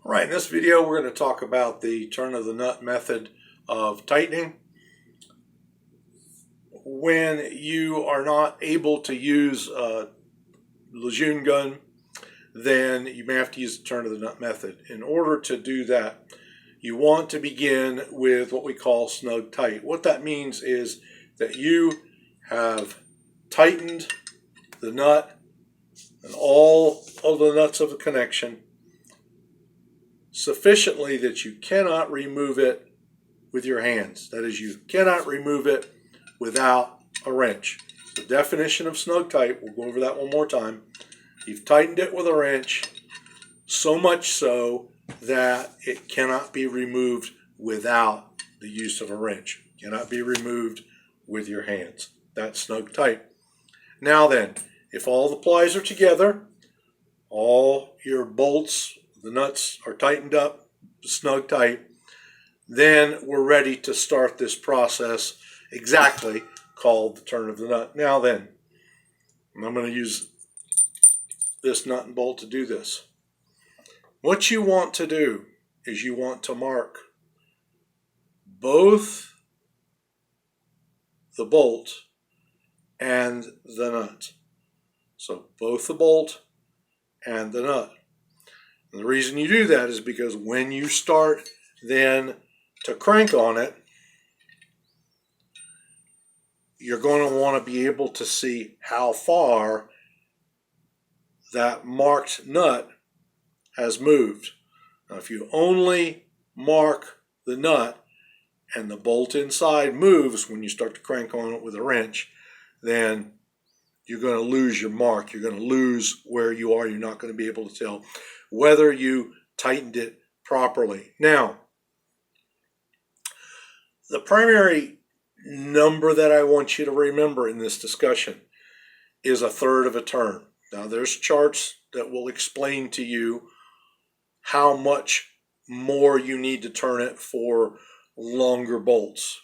All right, in this video we're going to talk about the turn of the nut method of tightening. When you are not able to use a Lejeune gun, then you may have to use the turn of the nut method. In order to do that, you want to begin with what we call snug tight. What that means is that you have tightened the nut and all of the nuts of the connection sufficiently that you cannot remove it with your hands. That is, you cannot remove it without a wrench. The definition of snug tight, we'll go over that one more time. You've tightened it with a wrench, so much so that it cannot be removed without the use of a wrench. It cannot be removed with your hands. That's snug tight. Now then, if all the plies are together, all your bolts, the nuts are tightened up, snug tight, then we're ready to start this process exactly called the turn of the nut. Now then, I'm going to use this nut and bolt to do this. What you want to do is you want to mark both the bolt and the nut. So both the bolt and the nut. And the reason you do that is because when you start then to crank on it, you're going to want to be able to see how far that marked nut has moved. Now, if you only mark the nut and the bolt inside moves when you start to crank on it with a wrench, then you're going to lose your mark. You're going to lose where you are. You're not going to be able to tell whether you tightened it properly. Now, the primary number that I want you to remember in this discussion is 1/3 of a turn. Now, there's charts that will explain to you how much more you need to turn it for longer bolts.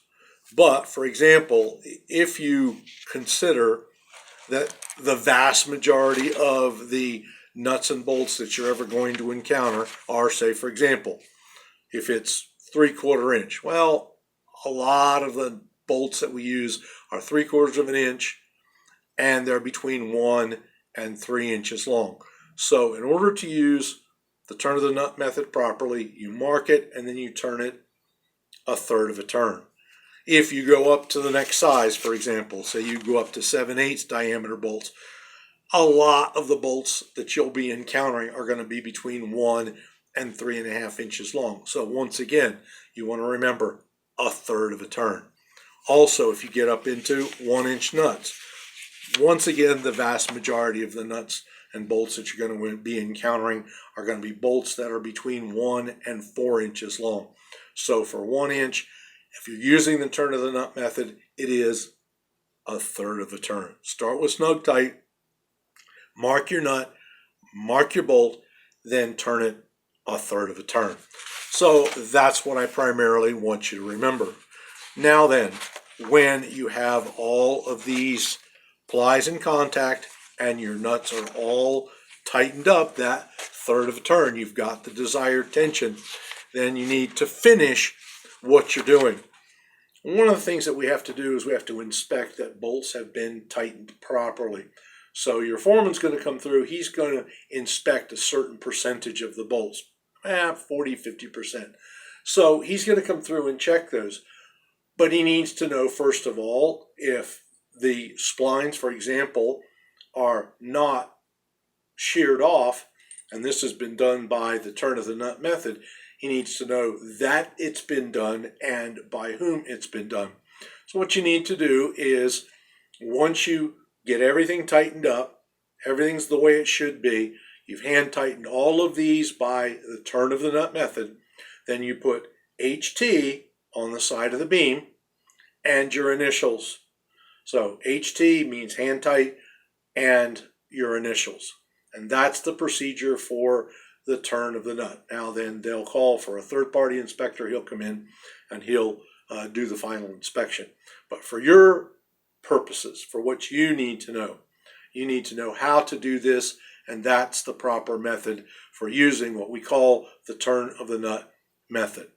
But, for example, if you consider that the vast majority of the nuts and bolts that you're ever going to encounter are, say, for example, if it's 3/4 inch. Well, a lot of the bolts that we use are 3/4 of an inch, and they're between 1 and 3 inches long. So in order to use the turn of the nut method properly, you mark it and then you turn it 1/3 of a turn. If you go up to the next size, for example, say you go up to 7/8 diameter bolts, a lot of the bolts that you'll be encountering are going to be between 1 and 3.5 inches long. So once again, you want to remember 1/3 of a turn. Also, if you get up into 1-inch nuts, once again, the vast majority of the nuts and bolts that you're going to be encountering are going to be bolts that are between 1 and 4 inches long. So for 1 inch, if you're using the turn of the nut method, it is 1/3 of a turn. Start with snug tight, mark your nut, mark your bolt, then turn it 1/3 of a turn. So that's what I primarily want you to remember. Now then, when you have all of these plies in contact and your nuts are all tightened up, that 1/3 of a turn, you've got the desired tension, then you need to finish what you're doing. One of the things that we have to do is we have to inspect that bolts have been tightened properly. So your foreman's going to come through, he's going to inspect a certain percentage of the bolts, 40, 50%. So he's going to come through and check those. But he needs to know, first of all, if the splines, for example, are not sheared off, and this has been done by the turn of the nut method, he needs to know that it's been done and by whom it's been done. So what you need to do is, once you get everything tightened up, everything's the way it should be, you've hand tightened all of these by the turn of the nut method, then you put HT on the side of the beam and your initials. So HT means hand tight and your initials. And that's the procedure for the turn of the nut. Now then, they'll call for a third-party inspector. He'll come in and he'll do the final inspection. But for your purposes, for what you need to know how to do this, and that's the proper method for using what we call the turn of the nut method.